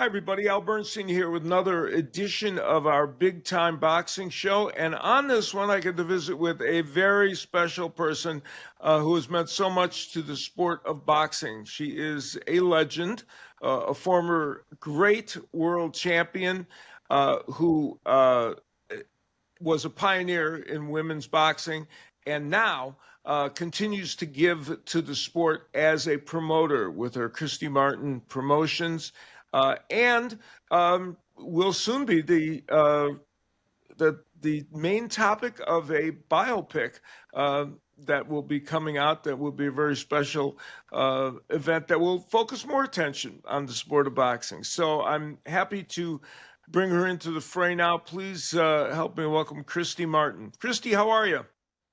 everybody. Al Bernstein here with another edition of our big time boxing show. And on this one, I get to visit with a very special person who has meant so much to the sport of boxing. She is a legend, a former great world champion who was a pioneer in women's boxing and now continues to give to the sport as a promoter with her Christy Martin Promotions. And will soon be the main topic of a biopic that will be coming out. That will be a very special event that will focus more attention on the sport of boxing. So I'm happy to bring her into the fray now. Please help me welcome Christy Martin. Christy, how are you?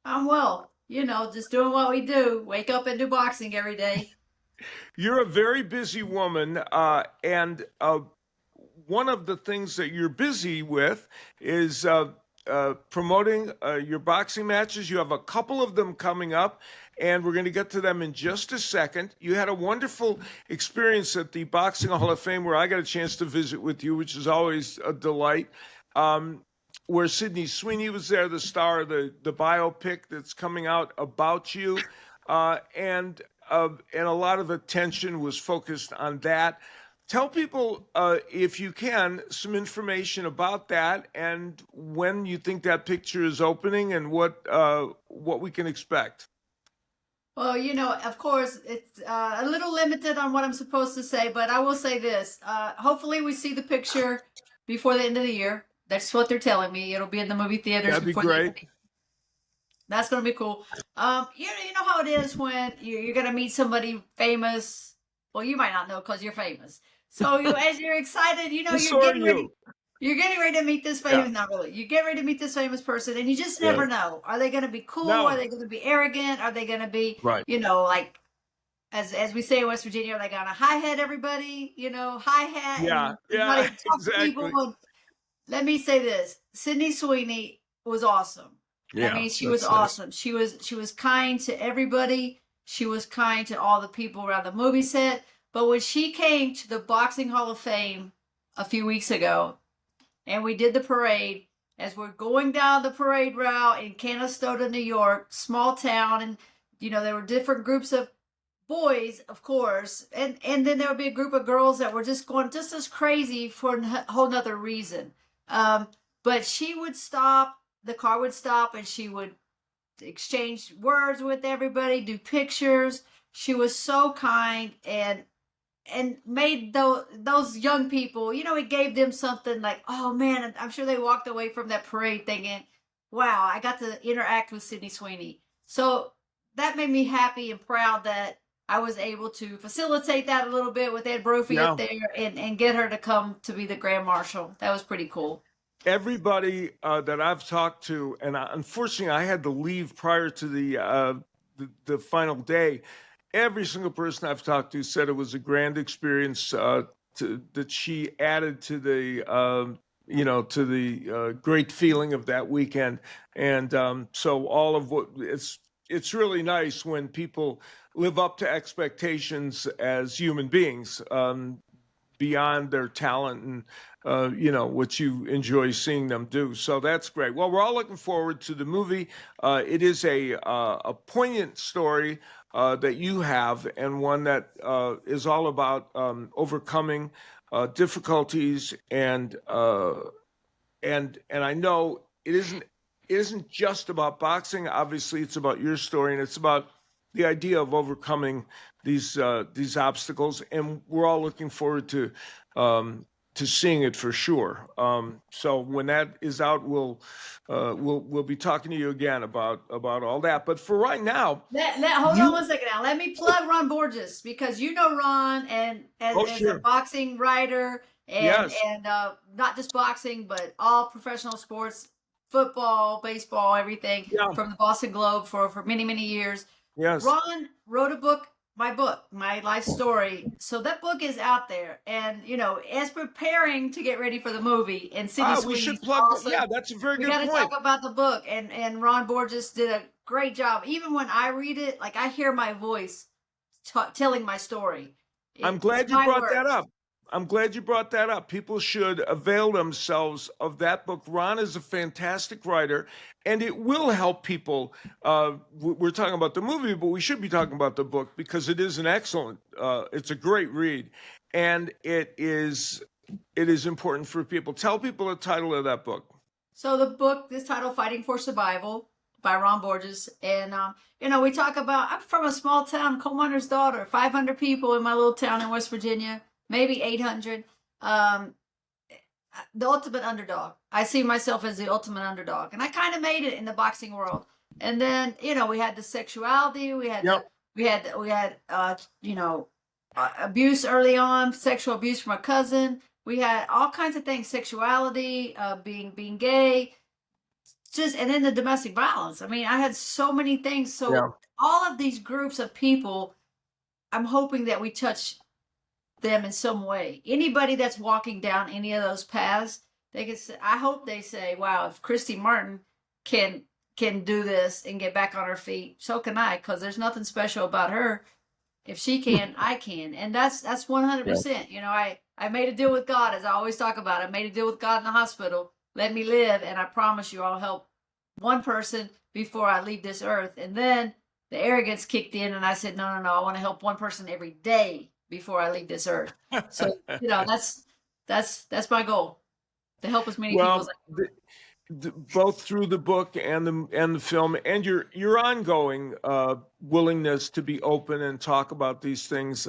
I'm well. Just doing what we do. Wake up and do boxing every day. You're a very busy woman, and one of the things that you're busy with is promoting your boxing matches. You have a couple of them coming up, and we're going to get to them in just a second. You had a wonderful experience at the Boxing Hall of Fame where I got a chance to visit with you, which is always a delight, where Sydney Sweeney was there, the star of the biopic that's coming out about you, and a lot of attention was focused on that. Tell people, if you can, some information about that and when you think that picture is opening and what we can expect. Well, of course, it's a little limited on what I'm supposed to say, but I will say this. Hopefully we see the picture before the end of the year. That's what they're telling me. It'll be in the movie theaters. That'd be great. That's going to be cool. You know how it is when you're going to meet somebody famous. Well, you might not know because you're famous. So as you're excited, you're getting ready to meet this famous, not really. You get ready to meet this famous person and you just never know. Are they going to be cool? No. Are they going to be arrogant? Are they going to be, right, like, as we say in West Virginia, are they going to hi-hat everybody, hi-hat? Yeah, exactly. People. Let me say this. Sydney Sweeney was awesome. Yeah, I mean, she was awesome. She was kind to everybody. She was kind to all the people around the movie set. But when she came to the Boxing Hall of Fame a few weeks ago, and we did the parade, as we're going down the parade route in Canastota, New York, small town, and there were different groups of boys, of course, and then there would be a group of girls that were just going just as crazy for a whole nother reason. But she would stop. The car would stop and she would exchange words with everybody, do pictures. She was so kind and made those young people, it gave them something like, oh man, I'm sure they walked away from that parade thinking, wow, I got to interact with Sydney Sweeney. So that made me happy and proud that I was able to facilitate that a little bit with Ed Brophy up there and get her to come to be the Grand Marshal. That was pretty cool. Everybody that I've talked to, and unfortunately I had to leave prior to the final day, every single person I've talked to said it was a grand experience that she added to the great feeling of that weekend. And so all of what it's really nice when people live up to expectations as human beings, beyond their talent and what you enjoy seeing them do. So that's great. Well, we're all looking forward to the movie. It is a poignant story that you have, and one that is all about overcoming difficulties, and I know it isn't just about boxing. Obviously, it's about your story, and it's about the idea of overcoming these obstacles, and we're all looking forward to seeing it for sure. So when that is out, we'll be talking to you again about all that. But for right now, hold on one second now. Let me plug Ron Borges, because Ron and as a boxing writer and not just boxing but all professional sports, football, baseball, everything, from the Boston Globe for many years. Yes. Ron wrote a book, my life story. So that book is out there. And, as preparing to get ready for the movie, and Sydney Sweeney, we should plug awesome. Yeah, that's a very good point. We got to talk about the book. And Ron Borges did a great job. Even when I read it, I hear my voice telling my story. I'm glad you brought that up. I'm glad you brought that up. People should avail themselves of that book. Ron is a fantastic writer, and it will help people. We're talking about the movie, but we should be talking about the book because it is an excellent. It's a great read, and it is important for people. Tell people the title of that book. So the book is titled "Fighting for Survival" by Ron Borges, and we talk about. I'm from a small town, coal miner's daughter, 500 people in my little town in West Virginia, maybe 800. The ultimate underdog. I see myself as the ultimate underdog, and I kind of made it in the boxing world. And then we had the sexuality, we had abuse early on, sexual abuse from a cousin. We had all kinds of things, sexuality, being gay, and then the domestic violence. I mean, I had so many things. So all of these groups of people, I'm hoping that we touch them in some way. Anybody that's walking down any of those paths, they can say, I hope they say, wow, if Christy Martin can do this and get back on her feet, so can I, because there's nothing special about her. If she can, I can. And that's 100%. I made a deal with God, as I always talk about. I made a deal with God in the hospital. Let me live, and I promise you I'll help one person before I leave this earth. And then the arrogance kicked in, and I said, no, I want to help one person every day before I leave this earth. So, that's my goal, to help as many people as I can. Both through the book and the film, and your ongoing willingness to be open and talk about these things,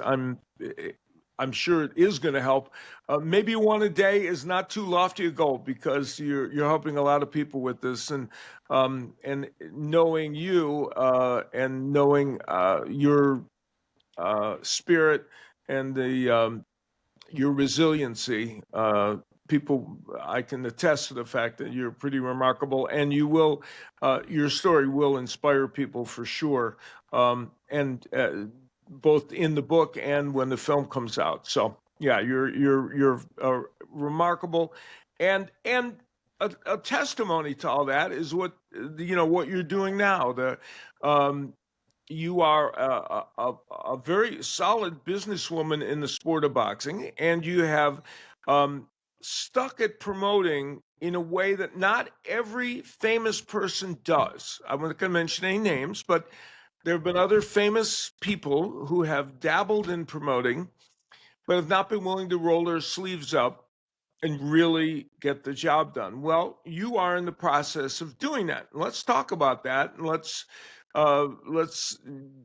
I'm sure it is going to help. Maybe one a day is not too lofty a goal, because you're helping a lot of people with this, and knowing you and knowing your spirit and your resiliency. People, I can attest to the fact that you're pretty remarkable, and your story will inspire people for sure, and both in the book and when the film comes out. So yeah, you're remarkable, and a testimony to all that is what you're doing now. You are a very solid businesswoman in the sport of boxing, and you have stuck at promoting in a way that not every famous person does. I'm not going to mention any names, but there have been other famous people who have dabbled in promoting, but have not been willing to roll their sleeves up and really get the job done. Well, you are in the process of doing that. Let's talk about that, and let's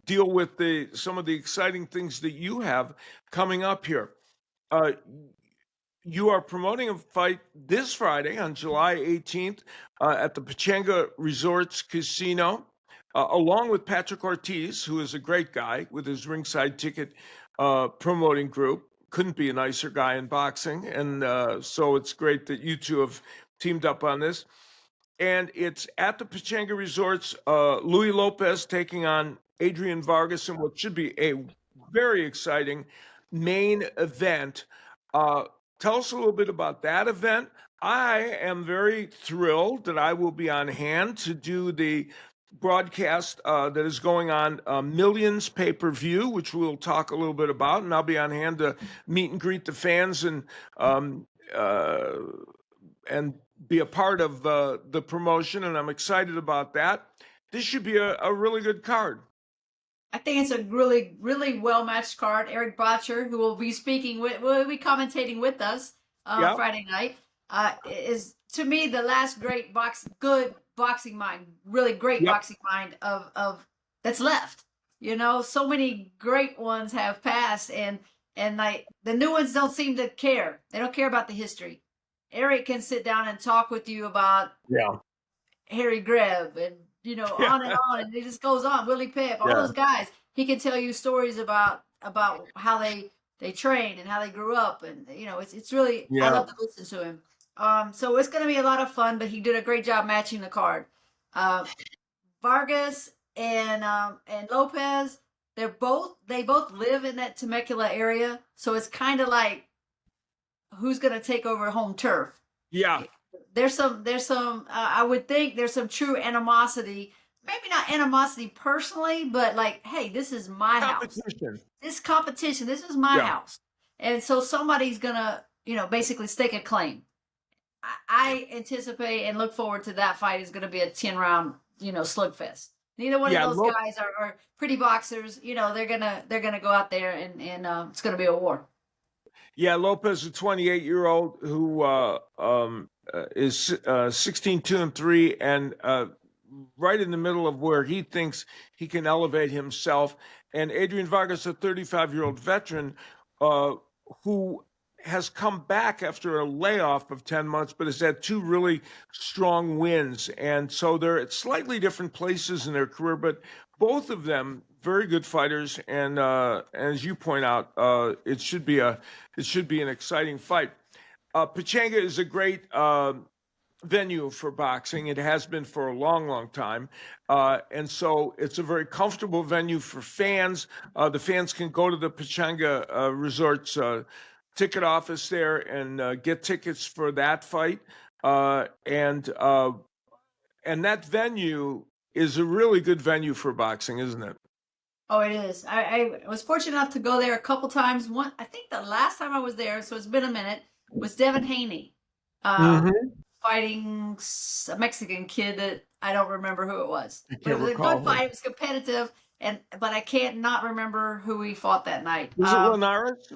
deal with some of the exciting things that you have coming up here. You are promoting a fight this Friday on July 18th at the Pechanga Resorts Casino, along with Patrick Ortiz, who is a great guy with his Ringside Ticket promoting group. Couldn't be a nicer guy in boxing. And so it's great that you two have teamed up on this. And it's at the Pechanga Resorts. Louis Lopez taking on Adrian Vargas in what should be a very exciting main event. Tell us a little bit about that event. I am very thrilled that I will be on hand to do the broadcast that is going on Millions pay-per-view, which we'll talk a little bit about, and I'll be on hand to meet and greet the fans and be a part of the promotion, and I'm excited about that. This should be a really good card. I think it's a really, really well-matched card. Eric Botcher, who will be commentating with us Friday night, is, to me, the last good boxing mind, really great boxing mind of that's left. So many great ones have passed, and like the new ones don't seem to care. They don't care about the history. Eric can sit down and talk with you about Harry Greb and on and on, and it just goes on. Willie Pep, all those guys. He can tell you stories about how they train and how they grew up, and it's really I love to listen to him. So it's going to be a lot of fun. But he did a great job matching the card. Vargas and Lopez, they both live in that Temecula area, so it's kind of like who's going to take over home turf. Yeah. There's some I would think there's some true animosity, maybe not animosity personally, but like, hey, this is my house. This competition, this is my house. And so somebody's gonna, basically stake a claim. I anticipate and look forward to that fight is going to be a 10-round, slugfest. Neither one of those guys are pretty boxers. They're gonna go out there and it's going to be a war. Yeah, Lopez, a 28-year-old who is 16-2-3, and right in the middle of where he thinks he can elevate himself. And Adrian Vargas, a 35-year-old veteran who has come back after a layoff of 10 months, but has had 2 really strong wins. And so they're at slightly different places in their career, but both of them very good fighters. And as you point out, it should be an exciting fight. Pechanga is a great venue for boxing. It has been for a long, long time. And so it's a very comfortable venue for fans. The fans can go to the Pechanga Resort's ticket office there and get tickets for that fight. And that venue is a really good venue for boxing, isn't it? Oh, it is. I was fortunate enough to go there a couple times. I think the last time I was there, so it's been a minute, was Devin Haney fighting a Mexican kid that I don't remember who it was. But it was a good fight. It was competitive, but I can't not remember who he fought that night. Was it Linares?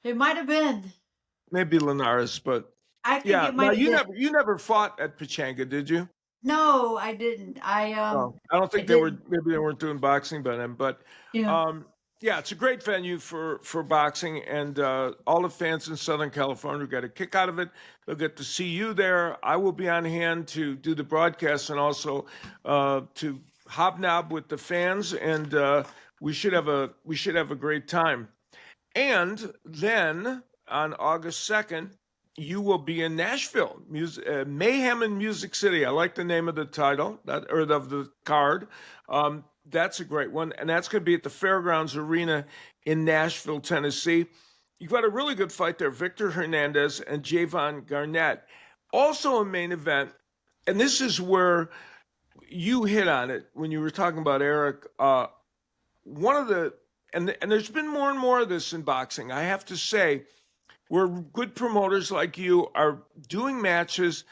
It might have been. Maybe Linares, but I think it might have been. You never fought at Pechanga, did you? No, I didn't. I don't think maybe they weren't doing boxing by then, but it's a great venue for boxing, and all the fans in Southern California get a kick out of it. They'll get to see you there. I will be on hand to do the broadcast and also to hobnob with the fans, and we should have a great time. And then on August 2nd, you will be in Nashville, Mayhem in Music City. I like the name of the title, of the card. That's a great one. And that's going to be at the Fairgrounds Arena in Nashville, Tennessee. You've got a really good fight there, Victor Hernandez and Javon Garnett. Also a main event, and this is where you hit on it when you were talking about Eric. And there's been more and more of this in boxing, I have to say, where good promoters like you are doing matches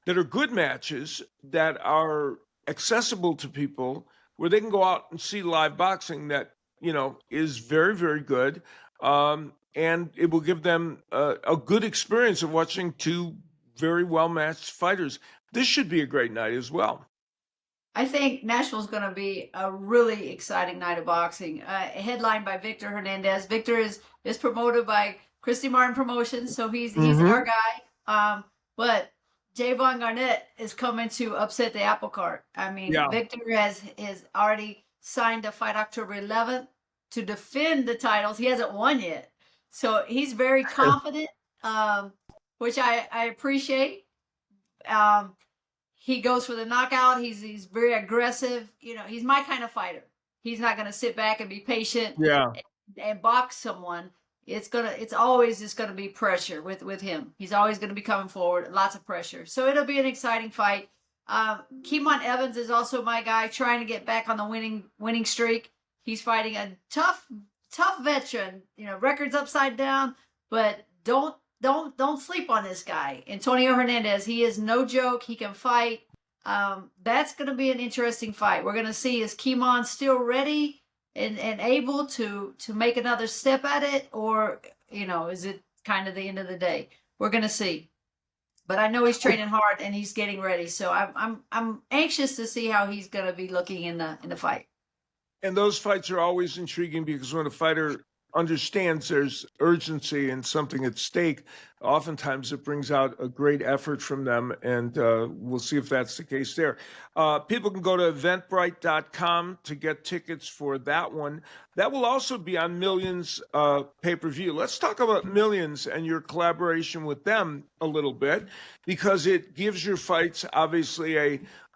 that are good matches that are accessible to people, where they can go out and see live boxing that, is very, very good. And it will give them a good experience of watching 2 very well-matched fighters. This should be a great night as well. I think Nashville's going to be a really exciting night of boxing, headlined by Victor Hernandez. Victor is promoted by Christy Martin Promotions, so he's our guy. But Javon Garnett is coming to upset the apple cart. I mean, Victor has already signed to fight October 11th to defend the titles. He hasn't won yet, so he's very confident, which I appreciate. He goes for the knockout. He's very aggressive. He's my kind of fighter. He's not going to sit back and be patient and box someone. It's always just going to be pressure with him. He's always going to be coming forward, lots of pressure. So it'll be an exciting fight. Keemon Evans is also my guy, trying to get back on the winning streak. He's fighting a tough veteran. Records upside down, but don't sleep on this guy. Antonio Hernandez, he is no joke. He can fight. That's going to be an interesting fight. We're going to see, is Keemon still ready and able to make another step at it, or is it kind of the end of the day? We're going to see. But I know he's training hard and he's getting ready, so I'm anxious to see how he's going to be looking in the fight. And those fights are always intriguing, because when a fighter understands there's urgency and something at stake, oftentimes it brings out a great effort from them, and we'll see if that's the case there. People can go to eventbrite.com to get tickets for that one. That will also be on Millions pay-per-view. Let's talk about Millions and your collaboration with them a little bit, because it gives your fights obviously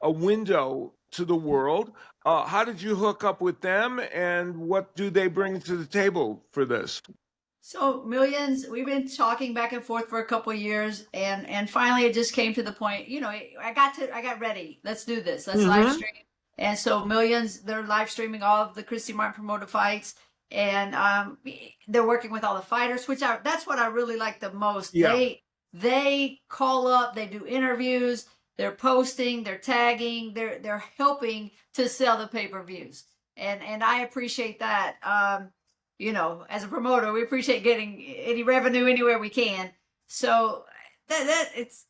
a window to the world. How did you hook up with them, and what do they bring to the table for this? So Millions, we've been talking back and forth for a couple of years, and finally it just came to the point, I got ready. Let's do this. Let's live stream. And so Millions, they're live streaming all of the Christy Martin promoted fights. and they're working with all the fighters, that's what I really like the most. Yeah. They call up, they do interviews, they're posting, they're tagging, they're helping to sell the pay-per-views, and I appreciate that. As a promoter, we appreciate getting any revenue anywhere we can. So it's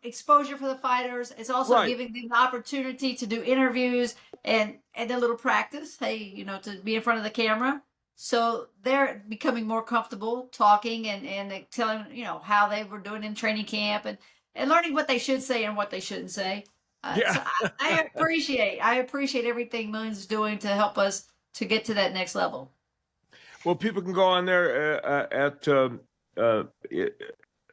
exposure for the fighters. It's also giving them the opportunity to do interviews and a little practice. Hey, to be in front of the camera. So they're becoming more comfortable talking and telling, how they were doing in training camp and learning what they should say and what they shouldn't say. So I appreciate everything Millions is doing to help us to get to that next level. Well, people can go on there at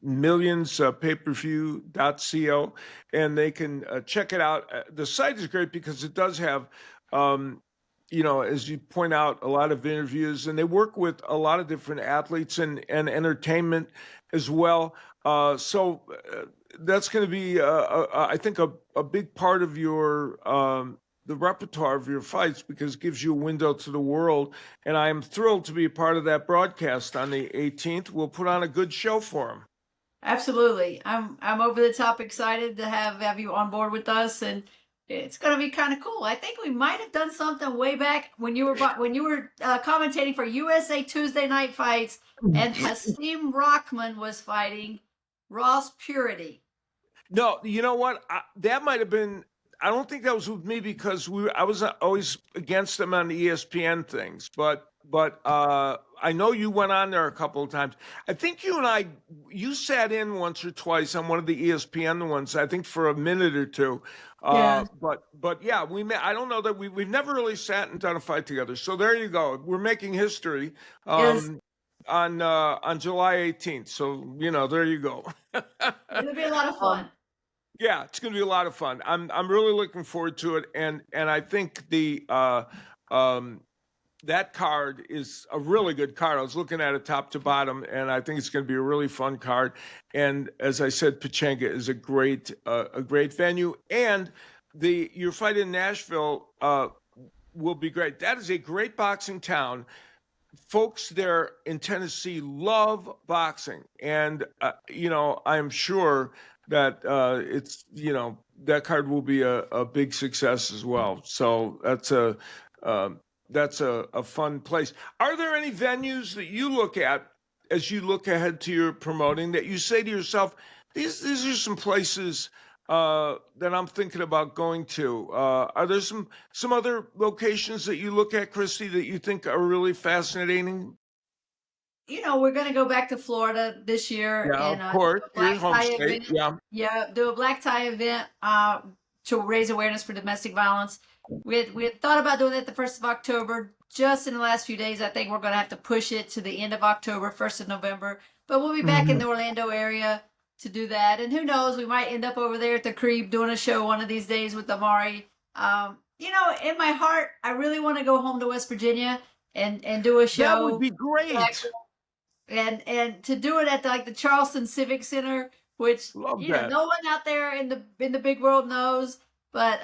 millions pay-per-view.co and they can check it out. The site is great because it does have, as you point out, a lot of interviews, and they work with a lot of different athletes and entertainment as well. So that's going to be, I think, a big part of your the repertoire of your fights, because it gives you a window to the world. And I am thrilled to be a part of that broadcast on the 18th. We'll put on a good show for them. Absolutely. I'm over the top excited to have you on board with us, and it's going to be kind of cool. I think we might have done something way back when you were commentating for USA Tuesday Night Fights, and Hasim Rahman was fighting Ross Purity. No, you know what? That might have been. I don't think that was with me because I was always against them on the ESPN things, but I know you went on there a couple of times. I think you sat in once or twice on one of the ESPN ones, I think for a minute or two. Yeah. But yeah, we met. I don't know that we've never really sat and done a fight together. So there you go. We're making history Yes. on July 18th. So, there you go. It'll be a lot of fun. Yeah, it's going to be a lot of fun. I'm really looking forward to it, and I think that card is a really good card. I was looking at it top to bottom, and I think it's going to be a really fun card. And as I said, Pechanga is a great venue, and your fight in Nashville will be great. That is a great boxing town. Folks there in Tennessee love boxing, and I'm sure that it's that card will be a big success as well. So that's a fun place. Are there any venues that you look at as you look ahead to your promoting that you say to yourself, these are some places that I'm thinking about going to? Are there some other locations that you look at, Kristy, that you think are really fascinating? We're going to go back to Florida this year. Yeah, and of course. Black Your home tie state. event. Yeah, do a black tie event to raise awareness for domestic violence. We had thought about doing it the 1st of October. Just in the last few days, I think we're going to have to push it to the end of October, 1st of November. But we'll be back in the Orlando area to do that. And who knows, we might end up over there at the Creep doing a show one of these days with Amari. In my heart, I really want to go home to West Virginia and do a show. That would be great. And to do it at the Charleston Civic Center, which no one out there in the big world knows, but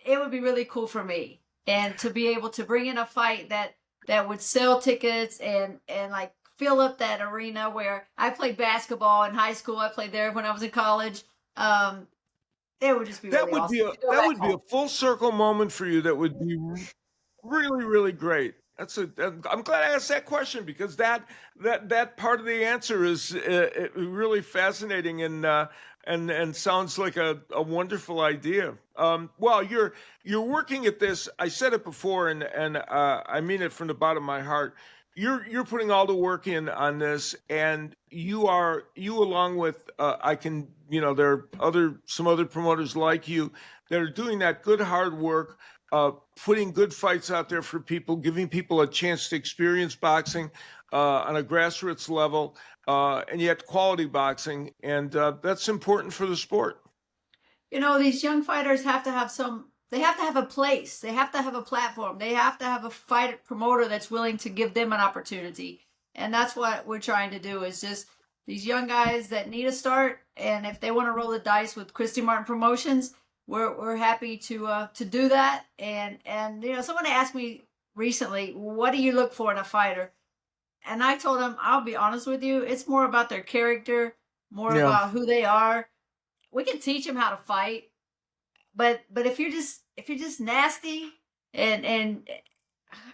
it would be really cool for me, and to be able to bring in a fight that would sell tickets and fill up that arena where I played basketball in high school. I played there when I was in college. It would just be really awesome. That would be a full circle moment for you. That would be really, really great. I'm glad I asked that question, because that part of the answer is really fascinating and sounds like a wonderful idea. Well, you're working at this. I said it before, and I mean it from the bottom of my heart. You're putting all the work in on this, and you along with there are some other promoters like you that are doing that good hard work. Putting good fights out there for people, giving people a chance to experience boxing on a grassroots level, and yet quality boxing, and that's important for the sport. These young fighters have to have they have to have a place, they have to have a platform, they have to have a fight promoter that's willing to give them an opportunity, and that's what we're trying to do, is just these young guys that need a start, and if they want to roll the dice with Christy Martin Promotions, we're happy to do that. And someone asked me recently, what do you look for in a fighter? And I told him, I'll be honest with you, it's more about their character, more Yeah. about who they are. We can teach them how to fight, but if you're just nasty and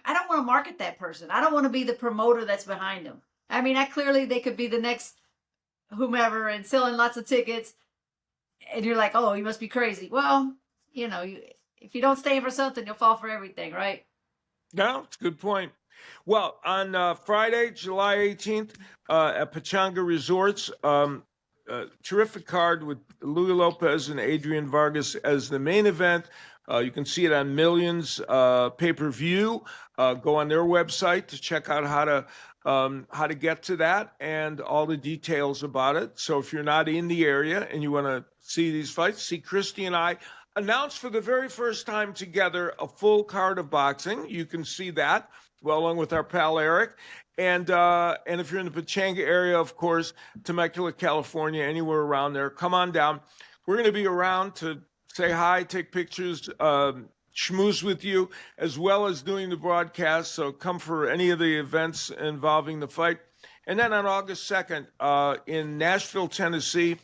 I don't want to market that person. I don't want to be the promoter that's behind them. I mean, I clearly they could be the next whomever and selling lots of tickets, and you're like, oh, you must be crazy. Well, if you don't stand for something, you'll fall for everything, right? No, it's a good point. Well, on Friday, July 18th, at Pechanga Resorts, terrific card with Louis Lopez and Adrian Vargas as the main event. You can see it on Millions pay-per-view. Go on their website to check out how to get to that and all the details about it. So if you're not in the area and you want to see these fights, see Kristy and I announce for the very first time together a full card of boxing. You can see that, well, along with our pal Eric. And if you're in the Pechanga area, of course, Temecula, California, anywhere around there, come on down. We're going to be around to say hi, take pictures, schmooze with you, as well as doing the broadcast. So come for any of the events involving the fight. And then on August 2nd, in Nashville, Tennessee,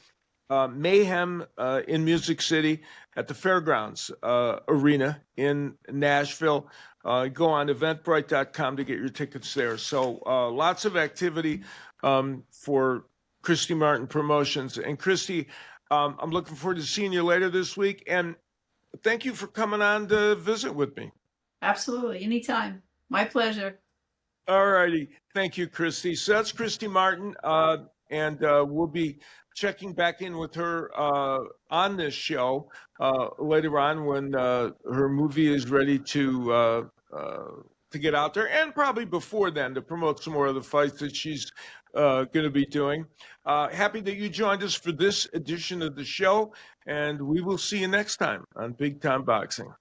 Mayhem in Music City at the Fairgrounds Arena in Nashville. Go on eventbrite.com to get your tickets there. So lots of activity for Christy Martin Promotions. And Kristy, I'm looking forward to seeing you later this week. And thank you for coming on to visit with me. Absolutely. Anytime. My pleasure. All righty. Thank you, Kristy. So that's Christy Martin. And we'll be checking back in with her on this show later on when her movie is ready to get out there, and probably before then to promote some more of the fights that she's going to be doing. Happy that you joined us for this edition of the show, and we will see you next time on Big Time Boxing.